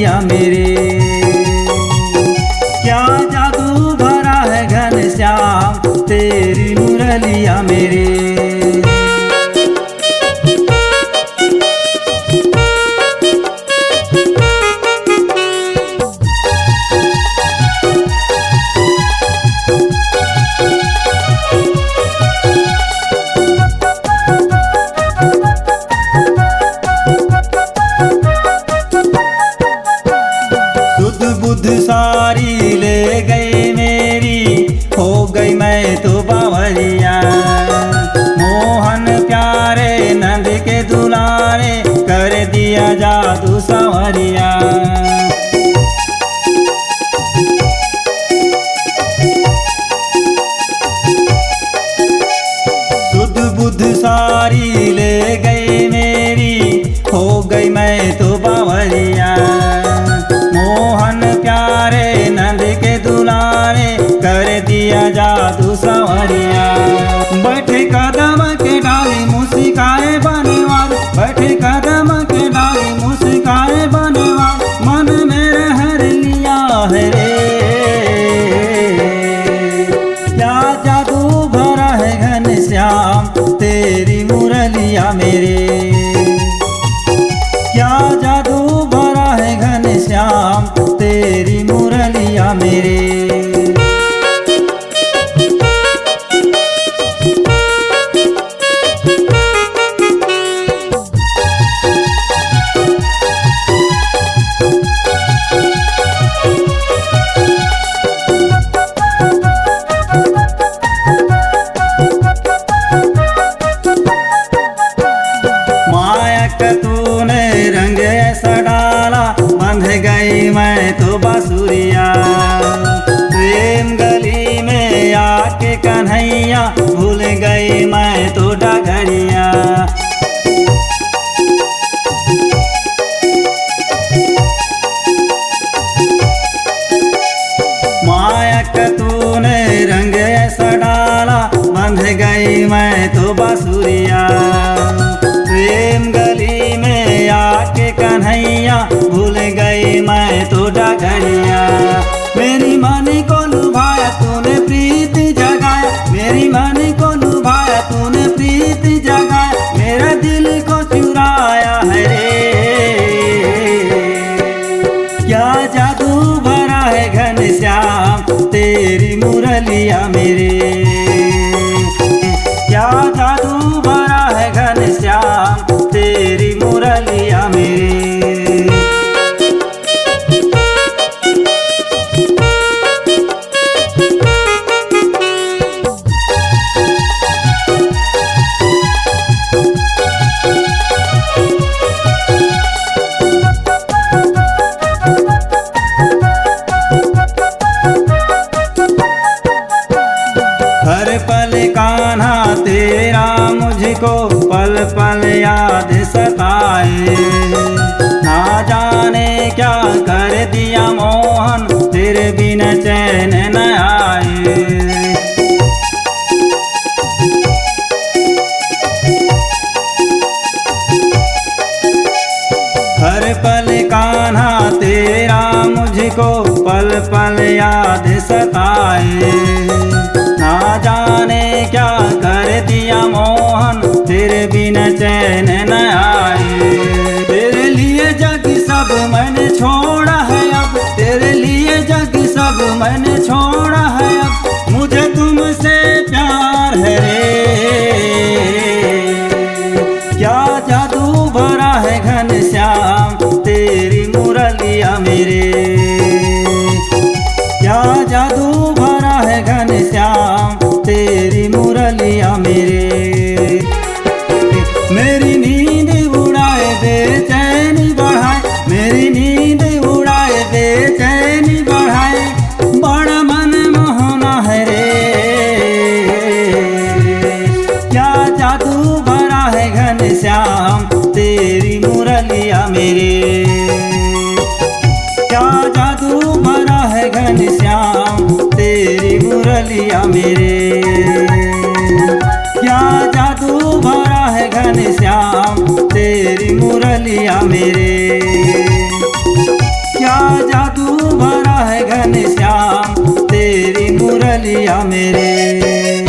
मुरलिया मेरे। क्या जादू भरा है घनश्याम तेरी मुरलिया मेरे। बुद्ध सारी ले गई मेरी, हो गई मैं तो बावरिया। मोहन प्यारे नंद के दुलारे, कर दिया जादू संवरिया। शुद्ध बुद्ध सारी ले गई मेरी, हो गई मैं तो बावरिया। मोहन प्यारे नंद के दुलारे, कर दिया जादू संवरिया। बैठे कदम के डाली मुस्काए बनेवाल, बैठे कदम के डाली मुस्काए बनेवाल, मन में हर लिया है रे। क्या जादू भरा है घनश्याम तेरी मुरलिया मेरे। क्या जादू भरा है घनश्याम तेरी मुरलिया मेरे। तूने रंग ऐसा डाला, बंध गई मैं तो बांसुरिया। प्रेम गली में आके कन्हैया, भूल गई मैं तो डगरिया। मायक तूने रंग ऐसा डाला, बंध गई मैं तो बांसुरिया। प्रेम गली में आके कन्हैया, भूल गई मैं तो डगरिया। मेरी मन को लुभाया तूने प्रीत जगाया, मेरी मन को लुभाया तूने प्रीत जगाया, मेरा दिल को चुराया है रे। क्या जादू भरा है घनश्याम तेरी मुरलिया मेरे। क्या जादू भरा है घनश्याम तेरी मुरलिया मेरे। हर पल कान्हा तेरा मुझको पल पल याद सताए। ना जाने क्या कर दिया मोहन, तेरे बिना चैन न आए। हर पल कान्हा तेरा मुझको पल पल याद सताए। ना जाने क्या कर दिया मोहन, तेरे बिना चैन न आए। तेरे लिए जग सब मैंने छोड़ा है अब, तेरे लिए जग सब मैंने छोड़ा है अब, मुझे तुमसे प्यार है रे। क्या जादू भरा है घनश्याम तेरी मुरलिया मेरे। क्या जादू भरा है घनश्याम तेरी मुरलिया मेरे। मेरी नींद उड़ाए बेचैनी बढ़ाए, मेरी नींद उड़ाए बेचैनी बढ़ाए, बड़ा मन मोहना है रे। क्या जादू भरा है घनश्याम तेरी मुरलिया मेरे। क्या जादू भरा है घनश्याम तेरी मुरलिया मेरे। क्या जादू भरा है घनश्याम तेरी मुरलिया मेरे। रे।